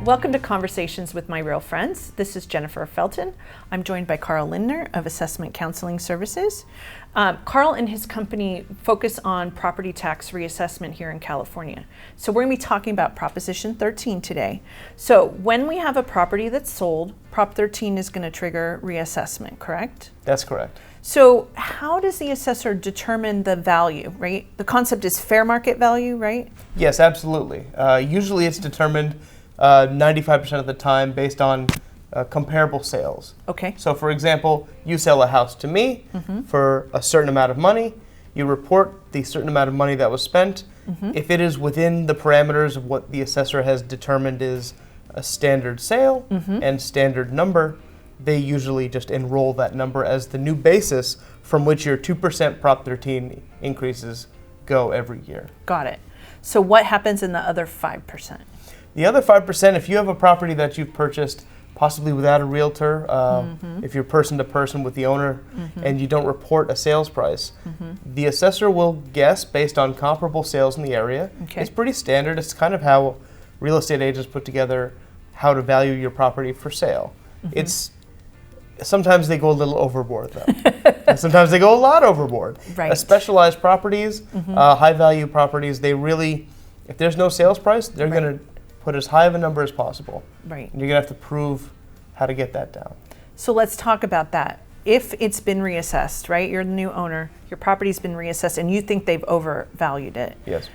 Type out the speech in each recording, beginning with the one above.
Welcome to Conversations with My Real Friends. This is Jennifer Felten. I'm joined by Carl Lindner of Assessment Counseling Services. Carl and his company focus on property tax reassessment here in California. So we're going to be talking about Proposition 13 today. So when we have a property that's sold, Prop 13 is going to trigger reassessment, correct? That's correct. So how does the assessor determine the value, right? The concept is fair market value, right? Yes, absolutely. Usually it's determined 95% of the time based on comparable sales. Okay. So for example, you sell a house to me for a certain amount of money. You report the certain amount of money that was spent. If it is within the parameters of what the assessor has determined is a standard sale and standard number, they usually just enroll that number as the new basis from which your 2% Prop 13 increases go every year. Got it. So what happens in the other 5%? The other 5%, if you have a property that you've purchased possibly without a realtor, if you're person to person with the owner and you don't report a sales price, the assessor will guess based on comparable sales in the area. Okay. It's pretty standard. It's kind of how real estate agents put together how to value your property for sale. It's sometimes they go a little overboard though. And sometimes they go a lot overboard. Right. Specialized properties, high value properties, they really, if there's no sales price, they're going to put as high of a number as possible. Right. And you're going to have to prove how to get that down. So let's talk about that. If it's been reassessed, right? You're the new owner, your property's been reassessed and you think they've overvalued it. Yes.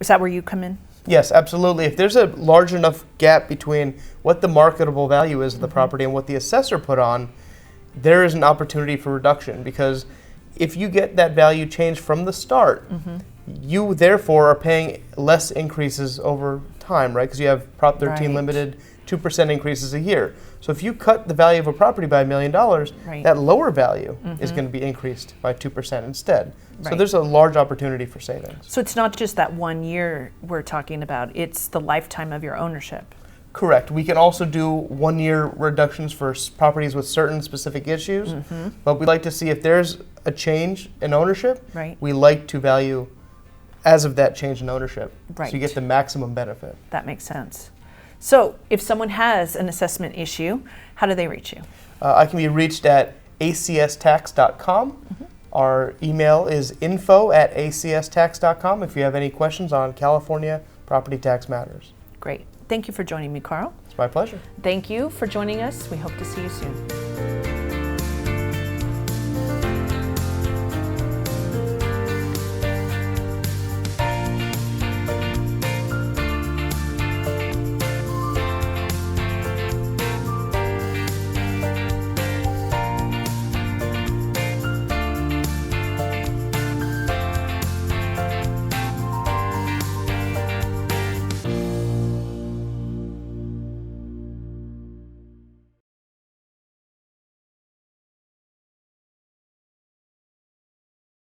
Is that where you come in? Yes, absolutely. If there's a large enough gap between what the marketable value is of the property and what the assessor put on, there is an opportunity for reduction, because if you get that value changed from the start, you therefore are paying less increases over time, right? Because you have Prop 13 limited 2% increases a year. So if you cut the value of a property by $1 million, that lower value is going to be increased by 2% instead. So there's a large opportunity for savings. So it's not just that 1 year we're talking about, it's the lifetime of your ownership. Correct. We can also do 1 year reductions for properties with certain specific issues, but we like to see if there's a change in ownership, we like to value as of that change in ownership, so you get the maximum benefit. That makes sense. So if someone has an assessment issue, how do they reach you? I can be reached at acstax.com. Our email is info@acstax.com if you have any questions on California property tax matters. Great. Thank you for joining me, Carl. It's my pleasure. Thank you for joining us. We hope to see you soon.